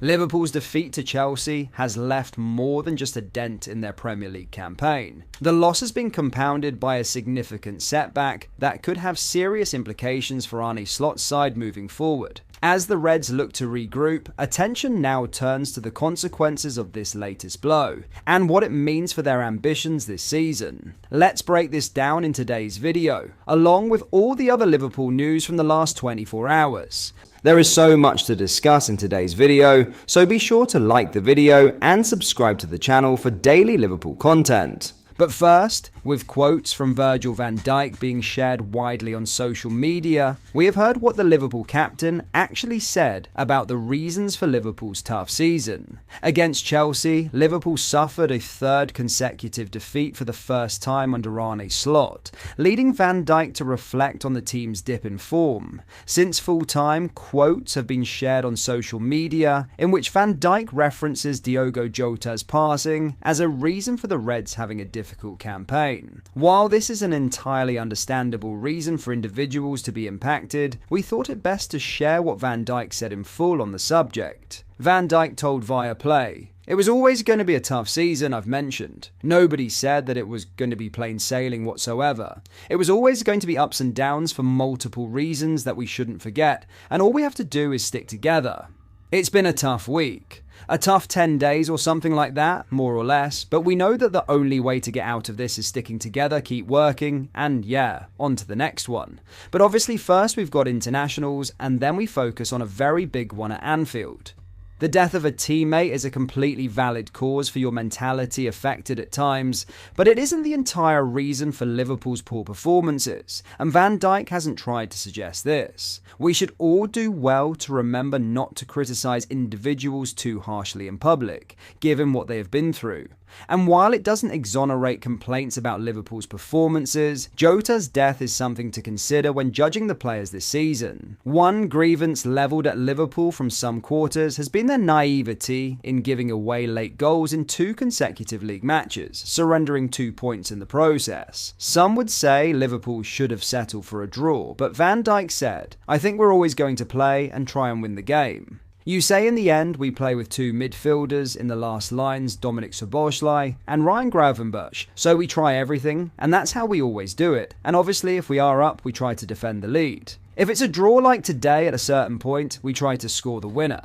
Liverpool's defeat to Chelsea has left more than just a dent in their Premier League campaign. The loss has been compounded by a significant setback that could have serious implications for Arne Slot's side moving forward. As the Reds look to regroup, attention now turns to the consequences of this latest blow, and what it means for their ambitions this season. Let's break this down in today's video, along with all the other Liverpool news from the last 24 hours. There is so much to discuss in today's video, so be sure to like the video and subscribe to the channel for daily Liverpool content. But first, with quotes from Virgil van Dijk being shared widely on social media, we have heard what the Liverpool captain actually said about the reasons for Liverpool's tough season. Against Chelsea, Liverpool suffered a third consecutive defeat for the first time under Arne Slot, leading Van Dijk to reflect on the team's dip in form. Since full-time, quotes have been shared on social media in which Van Dijk references Diogo Jota's passing as a reason for the Reds having a difficult campaign. While this is an entirely understandable reason for individuals to be impacted, we thought it best to share what Van Dijk said in full on the subject. Van Dijk told Viaplay, "It was always going to be a tough season, I've mentioned. Nobody said that it was going to be plain sailing whatsoever. It was always going to be ups and downs for multiple reasons that we shouldn't forget, and all we have to do is stick together. It's been a tough week. A tough 10 days or something like that, more or less, but we know that the only way to get out of this is sticking together, keep working, and yeah, on to the next one. But obviously first we've got internationals, and then we focus on a very big one at Anfield. The death of a teammate is a completely valid cause for your mentality affected at times, but it isn't the entire reason for Liverpool's poor performances, and Van Dijk hasn't tried to suggest this. We should all do well to remember not to criticise individuals too harshly in public, given what they have been through. And while it doesn't exonerate complaints about Liverpool's performances, Jota's death is something to consider when judging the players this season. One grievance levelled at Liverpool from some quarters has been their naivety in giving away late goals in 2 consecutive league matches, surrendering 2 points in the process. Some would say Liverpool should have settled for a draw, but Van Dijk said, "I think we're always going to play and try and win the game. You say in the end we play with 2 midfielders in the last lines, Dominik Szoboszlai and Ryan Gravenberch, so we try everything, and that's how we always do it, and obviously if we are up we try to defend the lead. If it's a draw like today at a certain point, we try to score the winner."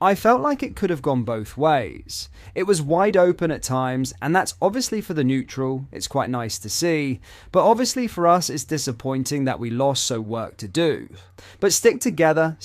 I felt like it could have gone both ways. It was wide open at times, and that's obviously for the neutral, it's quite nice to see, but obviously for us it's disappointing that we lost, so work to do. But stick together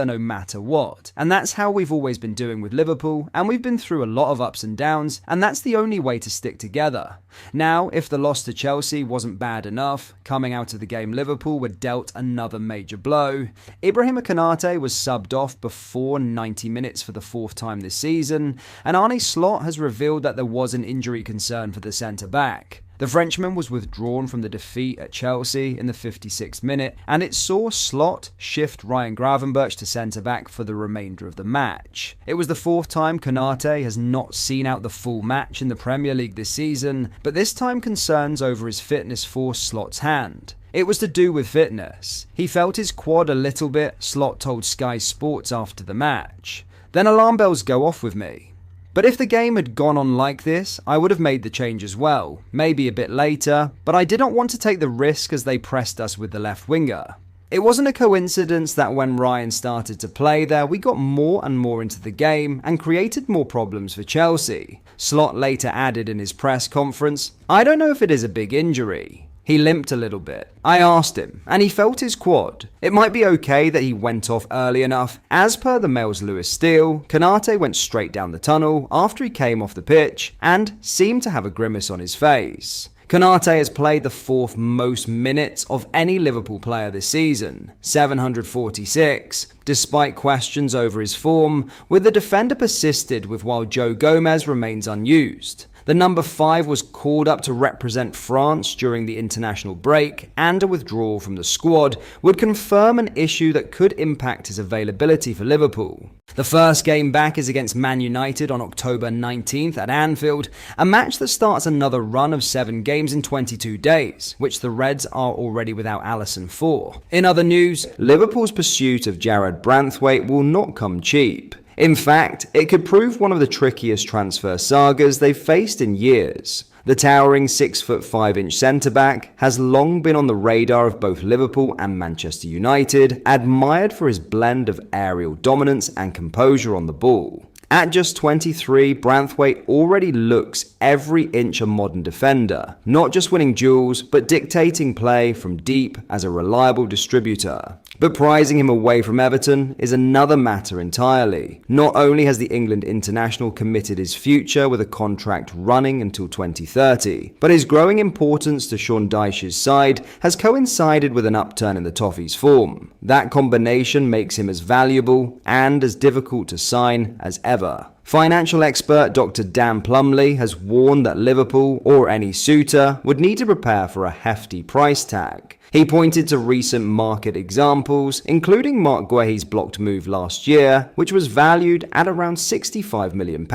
no matter what, and that's how we've always been doing with Liverpool, and we've been through a lot of ups and downs, and that's the only way to stick together. Now, if the loss to Chelsea wasn't bad enough, coming out of the game Liverpool were dealt another major blow. Konate was subbed off before 90 minutes for the 4th time this season, and Arne Slot has revealed that there was an injury concern for the centre-back. The Frenchman was withdrawn from the defeat at Chelsea in the 56th minute, and it saw Slot shift Ryan Gravenberch to centre-back for the remainder of the match. It was the 4th time Konate has not seen out the full match in the Premier League this season, but this time concerns over his fitness forced Slot's hand. It was to do with fitness. He felt his quad a little bit, Slot told Sky Sports after the match. Then alarm bells go off with me. But if the game had gone on like this, I would have made the change as well, maybe a bit later, but I did not want to take the risk as they pressed us with the left winger. It wasn't a coincidence that when Ryan started to play there, we got more and more into the game and created more problems for Chelsea. Slot later added in his press conference, "I don't know if it is a big injury. He limped a little bit. I asked him, and he felt his quad. It might be okay that he went off early enough. As per the Mail's Lewis Steele, Konate went straight down the tunnel after he came off the pitch and seemed to have a grimace on his face." Konate has played the 4th most minutes of any Liverpool player this season, 746, despite questions over his form, with the defender persisted with while Joe Gomez remains unused. The number 5 was called up to represent France during the international break, and a withdrawal from the squad would confirm an issue that could impact his availability for Liverpool. The first game back is against Man United on October 19th at Anfield, a match that starts another run of 7 games in 22 days, which the Reds are already without Alisson for. In other news, Liverpool's pursuit of Jarrad Branthwaite will not come cheap. In fact, it could prove one of the trickiest transfer sagas they've faced in years. The towering 6'5" centre-back has long been on the radar of both Liverpool and Manchester United, admired for his blend of aerial dominance and composure on the ball. At just 23, Branthwaite already looks every inch a modern defender, not just winning duels, but dictating play from deep as a reliable distributor. But prizing him away from Everton is another matter entirely. Not only has the England international committed his future with a contract running until 2030, but his growing importance to Sean Dyche's side has coincided with an upturn in the Toffees' form. That combination makes him as valuable and as difficult to sign as ever. Financial expert Dr. Dan Plumley has warned that Liverpool, or any suitor, would need to prepare for a hefty price tag. He pointed to recent market examples, including Mark Guehi's blocked move last year, which was valued at around £65 million.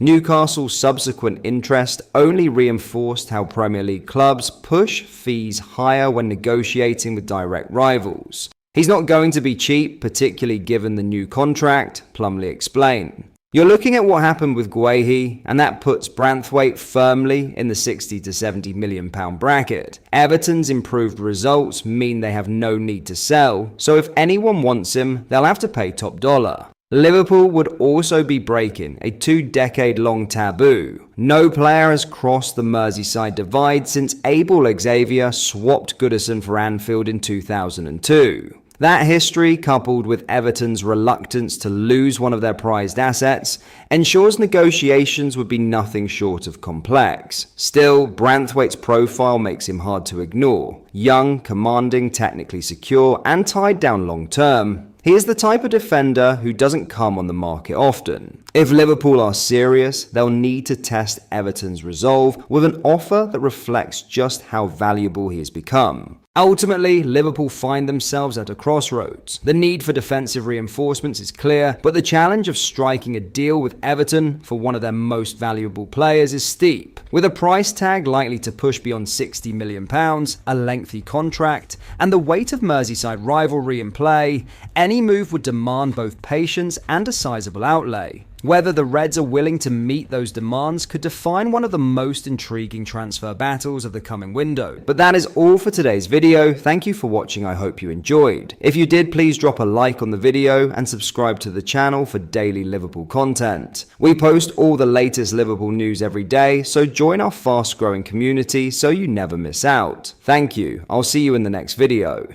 Newcastle's subsequent interest only reinforced how Premier League clubs push fees higher when negotiating with direct rivals. He's not going to be cheap, particularly given the new contract, Plumley explained. You're looking at what happened with Guehi, and that puts Branthwaite firmly in the £60 to £70 million bracket. Everton's improved results mean they have no need to sell, so if anyone wants him, they'll have to pay top dollar. Liverpool would also be breaking a 2-decade-long taboo. No player has crossed the Merseyside divide since Abel Xavier swapped Goodison for Anfield in 2002. That history, coupled with Everton's reluctance to lose one of their prized assets, ensures negotiations would be nothing short of complex. Still, Branthwaite's profile makes him hard to ignore. Young, commanding, technically secure, and tied down long term. He is the type of defender who doesn't come on the market often. If Liverpool are serious, they'll need to test Everton's resolve with an offer that reflects just how valuable he has become. Ultimately, Liverpool find themselves at a crossroads. The need for defensive reinforcements is clear, but the challenge of striking a deal with Everton for one of their most valuable players is steep. With a price tag likely to push beyond £60 million, a lengthy contract, and the weight of Merseyside rivalry in play, any move would demand both patience and a sizable outlay. Whether the Reds are willing to meet those demands could define one of the most intriguing transfer battles of the coming window. But that is all for today's video. Thank you for watching. I hope you enjoyed. If you did, please drop a like on the video and subscribe to the channel for daily Liverpool content. We post all the latest Liverpool news every day, so join our fast-growing community so you never miss out. Thank you. I'll see you in the next video.